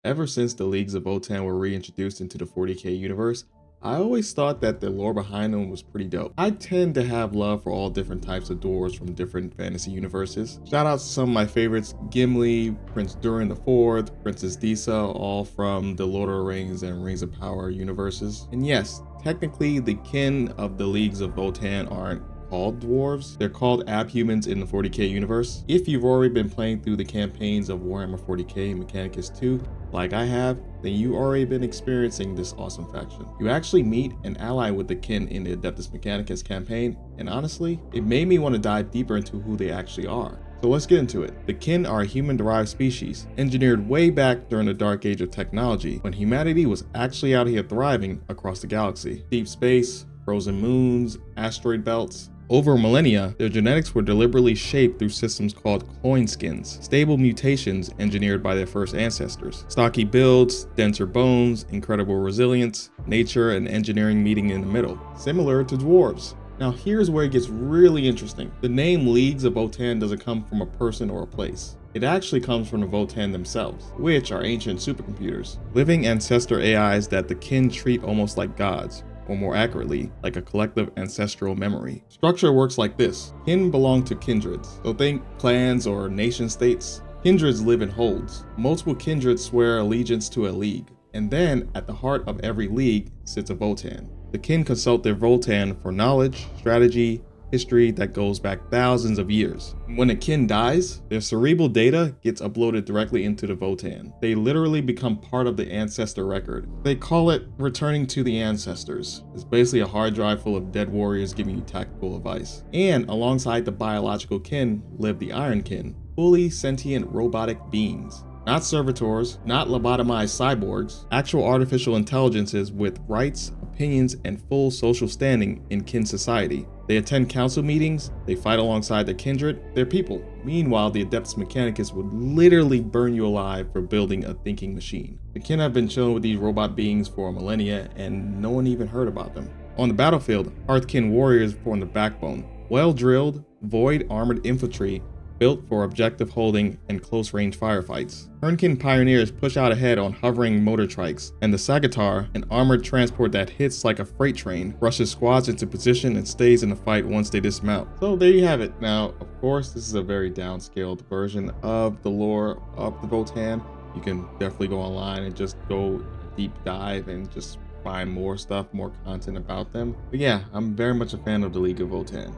Ever since the Leagues of Votann were reintroduced into the 40K universe, I always thought that the lore behind them was pretty dope. I tend to have love for all different types of dwarves from different fantasy universes. Shout out to some of my favorites: Gimli, Prince Durin IV, Princess Disa, all from the Lord of the Rings and Rings of Power universes. And yes, technically the kin of the Leagues of Votann aren't called dwarves. They're called abhumans in the 40K universe. If you've already been playing through the campaigns of Warhammer 40K and Mechanicus 2, like I have, then you already been experiencing this awesome faction. You actually meet and ally with the kin in the Adeptus Mechanicus campaign, and honestly, it made me want to dive deeper into who they actually are. So let's get into it. The kin are a human-derived species, engineered way back during the dark age of technology, when humanity was actually out here thriving across the galaxy. Deep space, frozen moons, asteroid belts. Over millennia, their genetics were deliberately shaped through systems called cloyne skins, stable mutations engineered by their first ancestors. Stocky builds, denser bones, incredible resilience, nature and engineering meeting in the middle, similar to dwarves. Now here's where it gets really interesting. The name Leagues of Votann doesn't come from a person or a place. It actually comes from the Votann themselves, which are ancient supercomputers, living ancestor AIs that the kin treat almost like gods, or more accurately, like a collective ancestral memory. Structure works like this. Kin belong to kindreds, so think clans or nation states. Kindreds live in holds. Multiple kindreds swear allegiance to a league, and then at the heart of every league sits a Votann. The kin consult their Votann for knowledge, strategy, history that goes back thousands of years. When a kin dies, their cerebral data gets uploaded directly into the Votann. They literally become part of the ancestor record. They call it returning to the ancestors. It's basically a hard drive full of dead warriors giving you tactical advice. And alongside the biological kin live the Iron Kin, fully sentient robotic beings. Not servitors, not lobotomized cyborgs, actual artificial intelligences with rights, opinions, and full social standing in kin society. They attend council meetings, they fight alongside their kindred, they're people. Meanwhile, the Adeptus Mechanicus would literally burn you alive for building a thinking machine. The kin have been chilling with these robot beings for millennia, and no one even heard about them. On the battlefield, Hearthkin warriors form the backbone. Well-drilled, void armored infantry built for objective holding and close-range firefights. Hearthkin pioneers push out ahead on hovering motor trikes, and the Sagittar, an armored transport that hits like a freight train, rushes squads into position and stays in the fight once they dismount. So there you have it. Now, of course, this is a very downscaled version of the lore of the Votann. You can definitely go online and just go deep dive and just find more stuff, more content about them. But yeah, I'm very much a fan of the League of Votann.